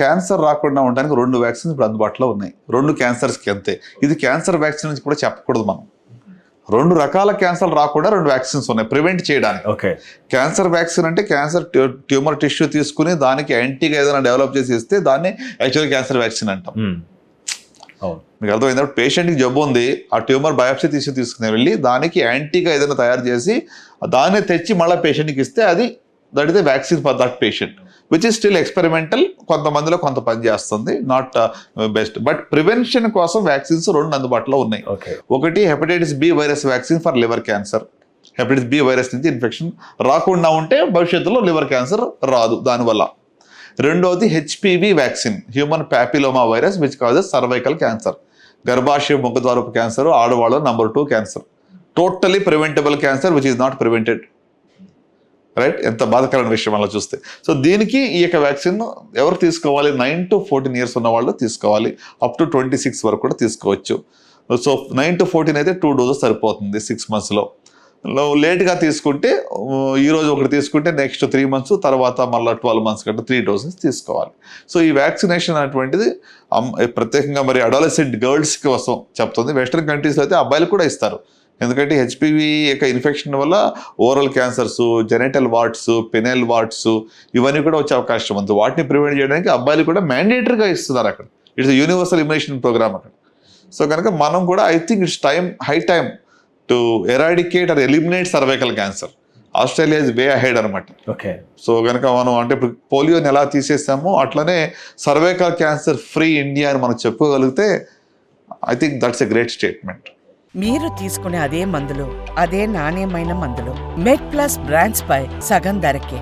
Cancer రాకుండా ఉండడానికి 2 vaccines ఇప్పుడు అందుబాటులో ఉన్నాయి. 2 క్యాన్సర్స్కి అంతే. ఇది క్యాన్సర్ వ్యాక్సిన్ నుంచి కూడా చెప్పకూడదు మనం. 2 రకాల క్యాన్సర్ రాకుండా 2 వ్యాక్సిన్స్ ఉన్నాయి ప్రివెంట్ చేయడానికి. ఓకే. క్యాన్సర్ వ్యాక్సిన్ అంటే క్యాన్సర్ ట్యూమర్ టిష్యూ తీసుకుని దానికి యాంటీగా ఏదైనా డెవలప్ చేసి ఇస్తే దాన్ని యాక్చువల్గా క్యాన్సర్ వ్యాక్సిన్ అంటాం. మీకు అర్థమైంది. పేషెంట్కి జబ్బు ఉంది, ఆ ట్యూమర్ బయాప్సీ తీసుకుని వెళ్ళి దానికి యాంటీగా ఏదైనా తయారు చేసి దాన్ని తెచ్చి మళ్ళీ పేషెంట్కి ఇస్తే అది that is the vaccine for that patient, which is still experimental. కొంతమందిలో కొంత పని చేస్తుంది, నాట్ బెస్ట్. బట్ ప్రివెన్షన్ కోసం వ్యాక్సిన్స్ 2 అందుబాటులో ఉన్నాయి. ఒకటి hepatitis B virus vaccine for liver cancer. Hepatitis B virus నుంచి ఇన్ఫెక్షన్ రాకుండా ఉంటే భవిష్యత్తులో లివర్ క్యాన్సర్ రాదు దానివల్ల. రెండోది HPV vaccine, human papilloma virus, which causes cervical cancer. గర్భాశయ ముఖద్వారపు క్యాన్సర్ ఆడవాళ్ళ number 2 cancer. Totally preventable cancer which is not prevented. Right, ఎంత బాధకరమైన విషయం అలా చూస్తే. సో దీనికి ఈ యొక్క వ్యాక్సిన్ ఎవరు తీసుకోవాలి? 9 to 14 years ఉన్న వాళ్ళు తీసుకోవాలి. అప్ టు 26 వరకు కూడా తీసుకోవచ్చు. సో 9 to 14 అయితే 2 doses సరిపోతుంది 6 monthsలో. లేట్గా తీసుకుంటే ఈరోజు ఒకటి తీసుకుంటే నెక్స్ట్ 3 months తర్వాత మళ్ళీ 12 months కంటే 3 doses తీసుకోవాలి. సో ఈ వ్యాక్సినేషన్ అటువంటిది ప్రత్యేకంగా మరి అడాలసెంట్ గర్ల్స్ కోసం చెప్తుంది. వెస్ట్రన్ కంట్రీస్లో అయితే అబ్బాయిలు కూడా ఇస్తారు. ఎందుకంటే హెచ్పివి యొక్క ఇన్ఫెక్షన్ వల్ల oral cancers, genital warts, penile warts ఇవన్నీ కూడా వచ్చే అవకాశం ఉంది. వాటిని ప్రివెంట్ చేయడానికి అబ్బాయిలు కూడా మ్యాండేటరీగా ఇస్తున్నారు అక్కడ. ఇట్స్ యూనివర్సల్ ఇమ్యునేషన్ ప్రోగ్రామ్ అక్కడ. సో కనుక మనం కూడా I think it's high time to eradicate or eliminate cervical cancer. Australia is way ahead అనమాట. ఓకే. సో కనుక మనం అంటే ఇప్పుడు పోలియోని ఎలా తీసేసామో అట్లనే సర్వైకల్ క్యాన్సర్ ఫ్రీ ఇండియా అని మనం చెప్పుకోగలిగితే I think that's a great statement. మీరు తీసుకునే అదే మందులు, అదే నాణ్యమైన మందులు మెడ్ ప్లస్ బ్రాండ్స్ పై సగం ధరకే.